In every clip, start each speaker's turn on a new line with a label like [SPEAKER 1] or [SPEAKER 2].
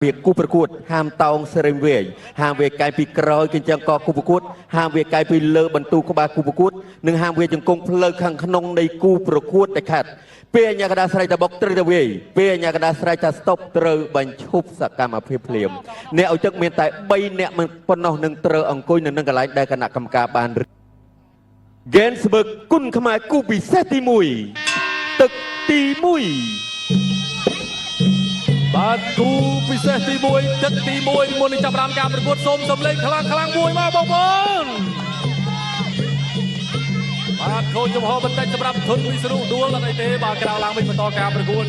[SPEAKER 1] việc cúประกวดห้ามตองเสริมเวย์ห้ามเวกายปีกรอยกินจังกอกูประกวดห้ามเวกายปีเลอบรรทุกบากูประกวดหนึ่งห้ามเวจังกงเพลิขังขนงในกูประกวดแต่ขาดเปียญากระดาษไรตะบกตรเวย์เปียญากระดาษไรจะสต็อปตรบัญชุบสกรรมอภิเพลียมเนี่ยเอาจักเมียนแต่ใบเนี่ยมันปนเอาหนึ่งตรอังกุยหนึ่งกระไรได้ขณะกรรมการบานเกนสเบิร์กกุนขมายกูปีเซตีมุยตึกตีมุย
[SPEAKER 2] บาดกูพิเศษตีมวยจัดตีมวยมวยจับรามการประกวดสมสำเร็จคลังมวยมาบอลบาดโคจมหอบันไดสำหรับทุนวิศนุดวงและในเตะบาดกลางลางเป็นต่อการประกวด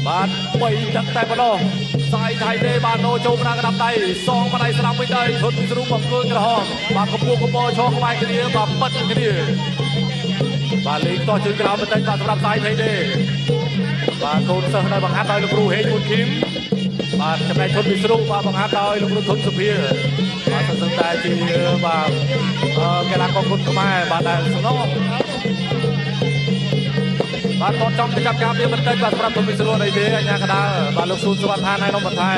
[SPEAKER 2] บาดไปจัดแต่บอลสายไทยเตะบาดโนโจมนากระดับไตซองบันไดสลับไปได้ทุนวิศนุบังเกินกระหองบาดกระปุกกระปอช่องไปกันเดียบาดปัดกันเดียบาดลิงต่อจึงกระเอาบันไดบาดสำหรับสายไทยเตะบาดโคนเสนอบังคับโดยลูกครูเฮงบุญคิมบาดจำได้ชนวิศนุบาดบังคับโดยลูกครูทนสุพีบาดสนใจจีบาดแกลากองคุณขมายบาดได้สนองบาดตอนจอมจะจับการเดียบันเทิงบาดสำหรับทนวิศนุในเดียยังกระดาบาดลูกซูนสวัสดิ์ทานในน้องบันไทย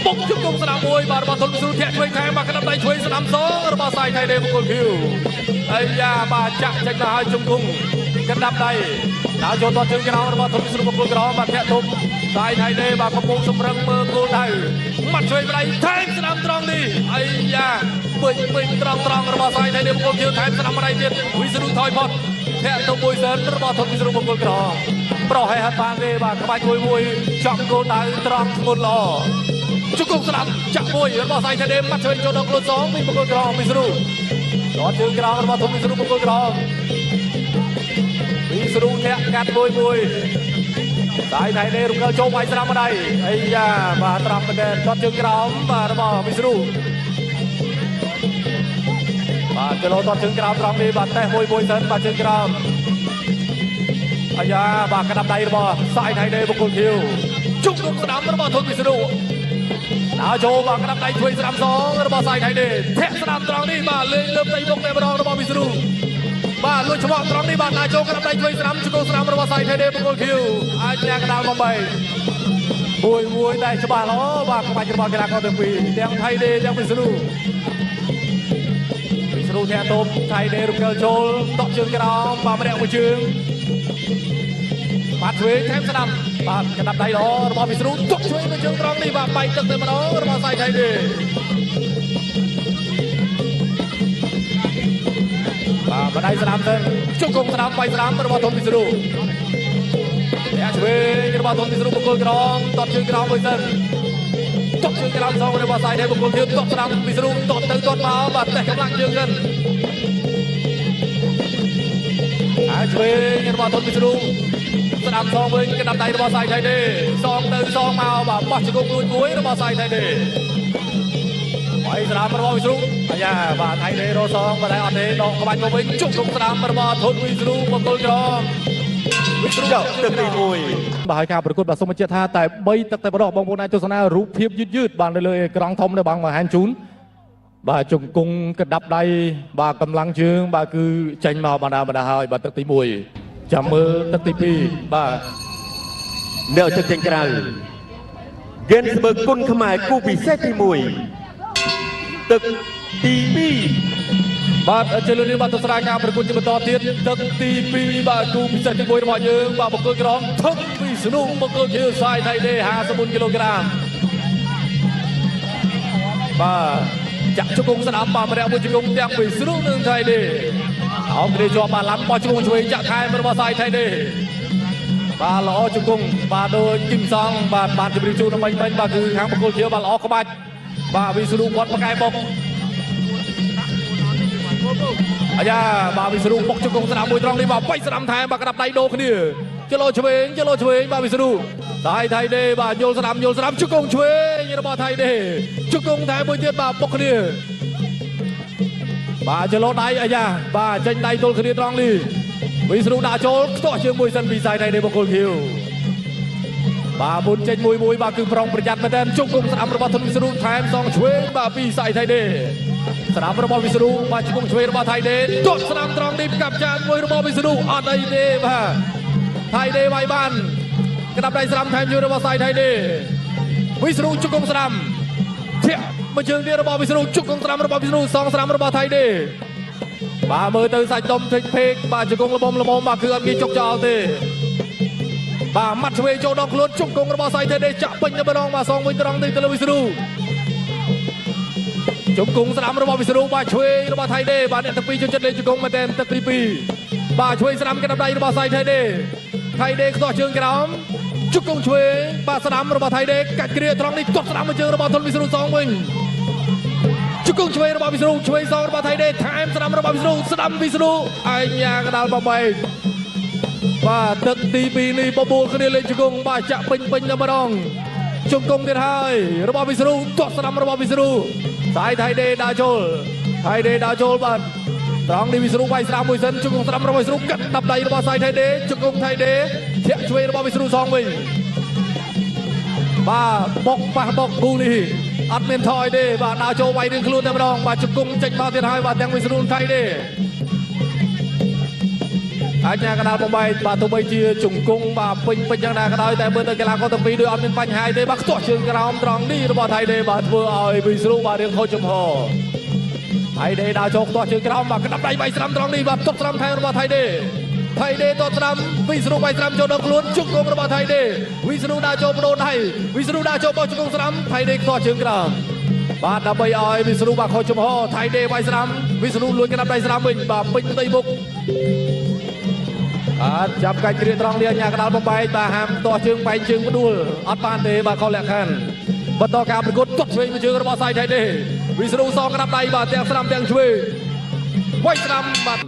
[SPEAKER 2] ปุ๊บจุกกงสนามมวยบาดทนวิศนุแทะช่วยแทงบาดกระดับได้ช่วยสนามสองระบาดใส่ไทยเดบุกคิวไอ้ยาบาดจักจักรายจุกกงกระดับได้ดาวโจนตอนถึงกระเอาระบาดทนวิศนุบุกกระเอาบาดแทะตุ่มสายไทยเดบาดกระปุกสมรังเมืองโกลได้มัดช่วยไปแทงสนามตรองดีไอ้ยาเปิดตรองระบาดสายไทยเดบุกคิวแทงสนามอะไรเดียดวิศนุถอยพอดแทะตุ่มมวยเสิร์ฟระบาดทนวิศนุบุกกระเอาปล่อยให้หัดบางเดบาดขบายมวยจับโกลได้ตรองหมดล้อจุกงสนามจับมวยระบาดสายไทยเดมัดช่วยโจนกลสองมีบุกกระเอาวิศนุตอนถึงกระเอาระบาดทนวิศนุบุกกระเอาวิศนุเนี่ยกัดมวยสายไทยเดรุกเกอร์โจมไปสนามมาได้ไอ้ยาบาตรามประเด็นตอนจึงกระเอาบาระบาวิศนุบาเจโลตอนจึงกระเอาตรามดีบาแต่มวยเซนบาจึงกระเอาไอ้ยาบากระดับได้ระบาสายไทยเดบุกคนคิวจุกลงสนามระบาทนวิศนุดาวโจบากระดับได้ช่วยสนามสองระบาสายไทยเดแทะสนามตรองนี่บาเลยเริ่มไต่บกในบอลระบาวิศนุบาลุยเฉพาะตรองนี้บานายโจกระดับได้ช่วยสนามจุกสนามระบาไซไทยเดบุกคิวอาญากระดานมองไปมวยได้ฉบับล้อบากระบายกระบายกระดานก็เต็มปีเตียงไทยเดยังวิศนุแทนตบไทยเดรุกเกอร์โจลตอกเชิงกระดองบาไม่ได้เอาไปเชิงบาช่วยแทงสนามบากระดับได้ล้อระบาวิศนุตกช่วยไปเชิงตรองนี้บาไปตั้งแต่มาล้อระบาไซไทยเดบันไดสนามเดินจุกงสนามไปสนามระบาดทนวิศนุเนี่ยช่วยระบาดทนวิศนุบุกกระองตอดชื่อกระองไปเดินตอดชื่อกระองสองระบาดสายในบุกเทียบตอดสนามวิศนุตอดตึงตอดมาบัดแต่กำลังยืนกันช่วยระบาดทนวิศนุสนามสองเมืองกระดับไดระบาดสายไทยเดสองตึงสองมาบัดปัจจุบันมวยระบาดสายไทยเดไปสนามระบาดวิศนุอาญาบาไทยเดโรซองบาไดออนเดนองขบายมวยจุกลงสนามระบาดทนวิศนุบุกกระองวิศนุเจ้าตึกตีมวยบายการประกวดแบบสมเจตท่าแต่ใบตักแต่ประดอกบางโบนายโจสนารูปเพียบยืดบางเลยกลางทอมได้บางมาแฮนจูนบาจงกงกระดับใดบากำลังเชิงบาคือใจมาบาดาหายบาตักตีมวยจับมือตักตีปีบา
[SPEAKER 1] เดี๋ยวจะเจงกระไรเกนสเบิร์กกุนขมายกูปีเซตีมุยตึกตีปี
[SPEAKER 2] บาดเจริญนิบัติสระการประกวดจิมต่อเทียนตึกตีปีบาดูพิเศษที่มวยระบาดยืงบาบุกเกอร์กรองทั้งวิศนุบุกเกอร์เชียร์สายไทยเด50 กิโลกรัมบาจักจุกงสนามบามาเรียกว่าจุกงเตียงวิศนุหนึ่งไทยเดเอาไปจอมาล้ำบาจุกงช่วยจักไทยมาระบาดสายไทยเดบาล้อจุกงบาโดยจิมซองบาจะบริจูนำไปบาคือทางประกวดเชียร์บาล้อขบายบาวิศนุวัดประกายบกอาญาบาวิศนุปกจุกงสนามมวยตรองนี้บาไปสนามไทยบากระดับไดโดคนนี้เจโลช่วยบาวิศนุสายไทยเดบาโยสนามจุกงช่วยยระบาไทยเดจุกงไทยมวยเทียบบาปกคนนี้บาเจโลไดอาญาบาเจนไดโดคนนี้ตรองนี้วิศนุดาโจต่อเชื่อมวยสันปีสายไทยเดบกคนคิวบาบุญเจนมวยบาคือปรองประหยัดมาแทนจุกงสนามระบาทนวิศนุแทนซองช่วยบาปีสายไทยเดสนามระบาวิศนุมาจุกงช่วยระบาไทยเดจดสนามตรองดิบกับจานมวยระบาวิศนุอันไดเดบาไทยเดใบบ้าน ក្តាប់ដៃស្រាំថែមជួយរបស់សាយថៃទេវិស្ណុជង្គង់ស្រាំធាក់មកជើងនេះរបស់វិស្ណុជង្គង់ស្រាំរបស់វិស្ណុសងស្រាំរបស់ថៃទេបាទមើលទៅសាច់ដុំភ្លេចពេកបាទជង្គង់ល្មមបាទគឺអត់ងាយចុកចោលទេបាទម៉ាត់ឆ្វេងចូលដល់ខ្លួនជង្គង់របស់សាយថៃទេចាក់ពេញទៅម្ដងបាទសងវិញត្រង់ទៅលើវិស្ណុជង្គង់ស្រាំរបស់វិស្ណុបាទឆ្វេងរបស់ថៃទេបាទអ្នកទាំងពីរចូលចិត្តលេងជង្គង់មែនទែនទឹកទី2បាទឆ្វេងស្រាំក្តាប់ដៃរបស់សាយថៃទេថៃទេខ្ទាស់ជើងក្រោមជង្គង់ឆ្វេងបាទស្រាំរបស់ថៃទេកាច់គ្រាត្រង់នេះទាត់ស្រាំមកជើងរបស់ធនវិស្ណុសងវិញជង្គង់ឆ្វេងរបស់វិស្ណុឆ្វេងសងរបស់ថៃទេថែមស្រាំរបស់វិស្ណុស្ដាំវិស្ណុអាញាកដាលបំបីបាទទឹកទី2នេះបបួលគ្នាលេងជង្គង់បាទចាក់ពេញតែម្ដងជង្គង់ទៀតហើយរបស់វិស្ណុទាត់ស្រាំរបស់វិស្ណុសាយថៃទេដើរចូលថៃទេដើរចូលបាទត្រង់នេះវិស្ណុវាយស្រាំមួយសិនជង្គង់ស្រាំរបស់វិស្ណុកាត់ដាប់ដៃរបស់សាយថៃទេជង្គង់ថៃទេធាក់ឆ្វេងរបស់វិស្ណុសងវិញបាទបុកប៉ះបុកគូនេះអត់មានថយទេបាទដើរចូលវាយរឿងខ្លួនតែម្ដងបាទជង្គង់ចេញមកទៀតហើយបាទទាំងវិស្ណុថៃទេអាញាកដាលបំបីបាទទោះបីជាជង្គង់បាទពេញយ៉ាងណាក៏ដោយតែមើលទៅកីឡាករទាំងពីរដូចអត់មានបញ្ហាទេបាទខ្ទាស់ជើងក្រោមត្រង់នេះរបស់ថៃទេបាទធ្វើឲ្យវិស្ណុបាទរៀងខូចចំហថៃទេដើរចូលខ្ទាស់ជើងក្រោមបាទក្តាប់ដៃវាយស្រាំត្រង់នេះបាទទប់ស្រាំថែមរបស់ថៃទេថៃទេទប់ស្រាំវិស្ណុវាយស្រាំចូលដល់ខ្លួនជង្គង់របស់ថៃទេវិស្ណុដើរចូលបដូរដៃវិស្ណុដើរចូលបោះជង្គង់ស្រាំថៃទេខ្ទាស់ជើងក្រោមបាទដើម្បីឲ្យវិស្ណុបាទខូចចំហថៃទេវាយស្រាំវិស្ណុលួចក្តាប់ដៃស្រាំវិញបាទពេញផ្ទៃមុខចាប់កាច់គ្រាត្រង់នេះអាញាកដាលបំបែកបាទហាមទាស់ជើងបែកជើងផ្ដួលអត់បានទេបាទខុសលក្ខខណ្ឌបន្តការប្រកួតទាត់ឆ្វេងមួយជើងរបស់សាយថៃទេវិស្ណុសងក្តាប់ដៃបាទទាំងស្រាំទាំងឆ្វេងវាយស្រាំបាទ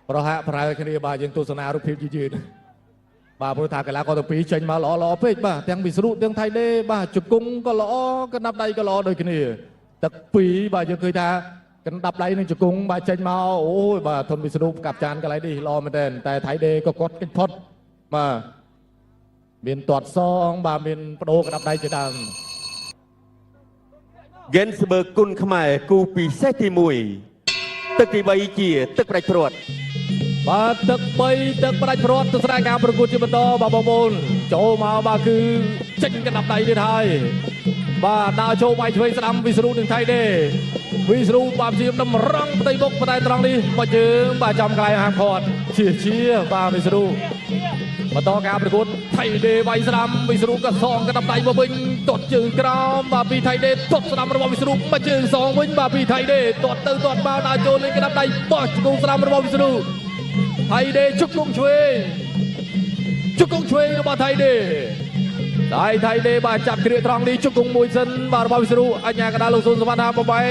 [SPEAKER 2] ប្រហាក់ប្រហែលគ្នាបាទយើងទស្សនារូបភាពយឺតបាទព្រោះថាកីឡាករទាំងពីរចេញមកល្អពេកបាទទាំងវិស្ណុទាំងថៃទេបាទជង្គង់ក៏ល្អក្តាប់ដៃក៏ល្អដូចគ្នាទឹកពីរបាទយើងឃើញថាកណ្ដាប់ដៃនឹងជង្គង់បាទចេញមកអូយបាទធនវិស្ណុកាប់ចានកន្លែងនេះល្អមែនទែនតែថៃទេក៏គាត់កិច្ចផុតបាទមានទាត់សងបាទមានបដូរក្តាប់ដៃជាដើម
[SPEAKER 1] ហ្គេនស្បឺគុណខ្មែរគូពិសេសទី1ទឹកទី3ជាទឹកប្រាច់ព្រាត់
[SPEAKER 2] បាទទឹក3ទឹកប្រាច់ព្រាត់ទស្សនាការប្រកួតជាបន្តបាទបងប្អូនចូលមកបាទគឺចេញកណ្ដាប់ដៃទៀតហើយបាទដើរចូលវាយឆ្វេងស្ដាំវិស្ណុនឹងថៃទេវិស្ណុបាទជាតម្រង់ផ្ទៃមុខតែត្រង់នេះមកជើងបាទចំកន្លែងហាមឃាត់ជាបាទវិស្ណុបន្តការប្រកួតថៃទេវាយស្ដាំវិស្ណុក៏សងកណ្ដាប់ដៃមកវិញទាត់ជើងក្រោមបាទពីថៃទេទាត់ស្ដាំរបស់វិស្ណុមកជើងសងវិញបាទពីថៃទេទាត់ទៅទាត់មកដើរចូលលេងកណ្ដាប់ដៃបោះជង្គង់ស្ដាំរបស់វិស្ណុថៃទេជង្គង់ឆ្វេងរបស់ថៃទេថៃទេបាទចាប់គ្រាត្រង់នេះជង្គង់មួយសិនបាទរបស់វិស្ណុអញ្ញាកដាលលោកស៊ុនសវណ្ណាបំបី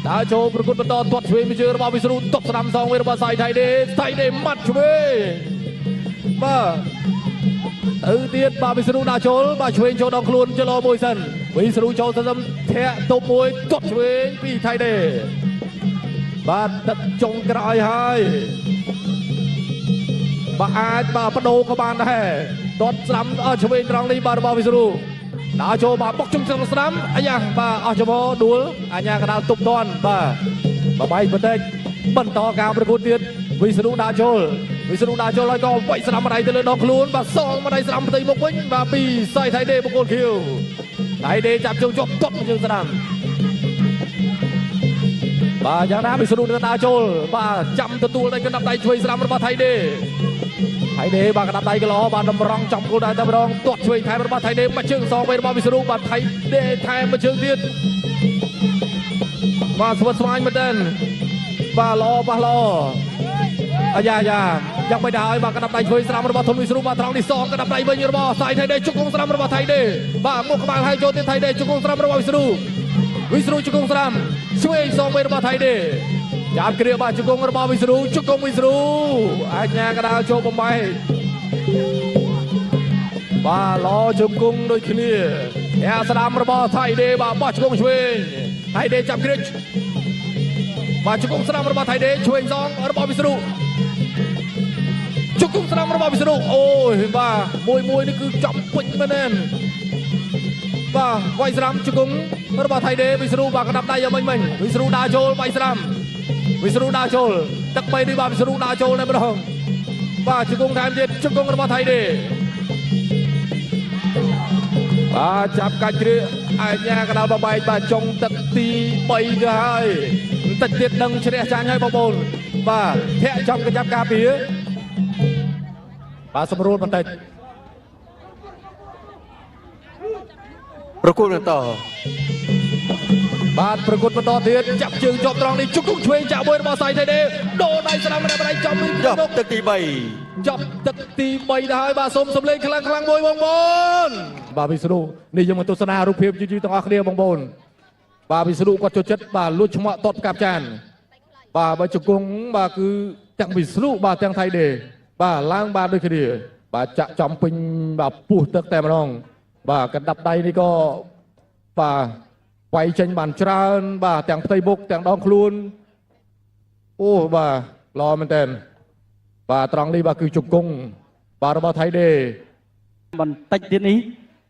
[SPEAKER 2] ដើរចូលប្រកួតបន្តទាត់ឆ្វេងមួយជើងរបស់វិស្ណុទាត់ស្ដាំសងវិញរបស់សាយថៃទេម៉ាត់ឆ្វេងបាទទៅទៀតបាទវិស្ណុដើរចូលបាទឆ្វេងចូលដល់ខ្លួនចលោមួយសិនវិស្ណុចូលសឹមធាក់ទប់មួយទាត់ឆ្វេងពីថៃទេបាទទឹកចុងក្រោយហើយបាទអាចបាទបដូរក៏បានដែរទាត់ស្ដាំឆ្វេងត្រង់នេះបាទរបស់វិស្ណុដើរចូលបាទបុកជុំស្ដាំអាយ៉ាបាទអស់ចំហដួលអាញាកដាលទប់តន់បាទបបាយបន្តិចបន្តការប្រកួតទៀតវិស្ណុដើរចូលហើយក៏វាយស្ដាំម្ដាយទៅលើដងខ្លួនបាទសងម្ដាយស្ដាំផ្ទៃមុខវិញបាទពីសាយថៃទេបង្គោលខៀវថៃទេចាប់ជើងជាប់ទាត់ជើងស្ដាំបាទយ៉ាងណាវិស្ណុដើរចូលបាទចាំទទួលដៃកណ្ដាប់ដៃឆ្វេងស្ដាំរបស់ថៃទេបាទកណ្ដាប់ដៃក៏ល្អបាទតម្រង់ចំគោលដៅតែម្ដងទាត់ឆ្វេងថែមរបស់ថៃទេមកជើងសងវិញរបស់វិស្ណុបាទថៃទេថែមមកជើងទៀតបាទស្វិតស្វាញមែនទែនបាទល្អអាយ៉ាយ៉ាងមិនដែរបាទកណ្ដាប់ដៃឆ្វេងស្ដាំរបស់ធនវិស្ណុបាទត្រង់នេះសងកណ្ដាប់ដៃវិញរបស់សាយថៃទេជង្គង់ស្ដាំរបស់ថៃទេបាទមុខក្បាលហើយចូលទៀតថៃទេជង្គង់ស្ដាំរបស់វិស្ណុជង្គង់ស្ដាំឆ្វេងសងវិញរបស់ថៃទេចាប់គ្រាបាទជង្គង់របស់វិស្ណុជង្គង់វិស្ណុអាញាកដាលចូលបំបែកបាទឡជង្គង់ដូចគ្នាអ្នកស្ដាំរបស់ថៃទេបាទបោះជង្គង់ឆ្វេងថៃទេចាប់គ្រាបាទជង្គង់ស្ដាំរបស់ថៃទេឆ្វេងសងរបស់វិស្ណុជង្គង់ស្ដាំរបស់វិស្ណុអូយបាទមួយនេះគឺចំពេញមែនទេបាទវាយស្ដាំជង្គង់របស់ថៃទេវិស្ណុបាទកណ្ដាប់ដៃយ៉ាងមិញវិស្ណុដើរចូលវាយស្ដាំវិស្ណុដើរចូលទឹក3នេះបាទវិស្ណុដើរចូលតែម្ដងបាទជង្គង់ថែមទៀតជង្គង់របស់ថៃទេ បាទចាប់កាច់ជ្រឿអាញាកដាលបបែកបាទចុងទឹកទី3ទៅហើយបន្តិចទៀតនឹងឈ្នះចាញ់ហើយបងប្អូនបាទធាក់ចំកញ្ចប់ការពារបាទសម្រួលបន្តិច
[SPEAKER 1] ប្រគួតបន្ត
[SPEAKER 2] បាទប្រកួតបន្តទៀតចាប់ជើងជាប់ត្រង់នេះជុកឆ្វេងចាក់មួយរបស់សៃថៃដេដូរដៃស្ដាំម្នាក់ម្ដាយចំវិញ
[SPEAKER 1] ចប់ទឹកទី3
[SPEAKER 2] ចប់ទឹកទី3ទៅហើយបាទសូមសំលេងខ្លាំងៗមួយបងប្អូនបាទវិស្ណុនេះយើងមកទស្សនារូបភាពយឺតៗទាំងអស់គ្នាបងប្អូនបាទវិស្ណុគាត់ចូលចិត្តបាទលួចឆ្មក់តបកាប់ចានបាទបើជង្គង់បាទគឺទាំងវិស្ណុបាទទាំងថៃដេបាទឡើងបាទដូចគ្នាបាទចាក់ចំពេញបាទពុះទឹកតែម្ដងបាទកណ្ដាប់ដៃនេះក៏បាទវាយចេញបានច្រើនបាទទាំងផ្ទៃមុខទាំងដងខ្លួនអូបាទល្អមែនតើបាទត្រង់នេះបាទគឺជង្គង់បាទរបស់ថៃដេ
[SPEAKER 3] បន្តិចទៀតនេះ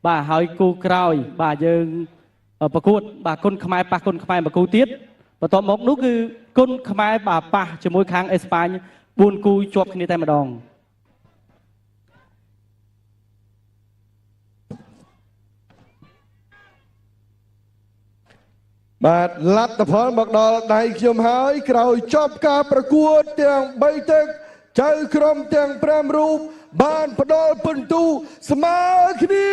[SPEAKER 3] បាទហើយគូក្រោយបាទយើងប្រកួតបាទគុណខ្មែរប៉ះគុណខ្មែរមួយគូទៀតបន្ទាប់មកនោះគឺគុណខ្មែរបាទប៉ះជាមួយខាងអេស្ប៉ាញ4គូជាប់គ្នាតែម្ដង
[SPEAKER 4] បាទលទ្ធផលមកដល់ដៃខ្ញុំហើយក្រោយចប់ការប្រកួតទាំង3ទឹកចៅក្រុមទាំង5រូបបានផ្ដល់ពិន្ទុស្មើគ្នា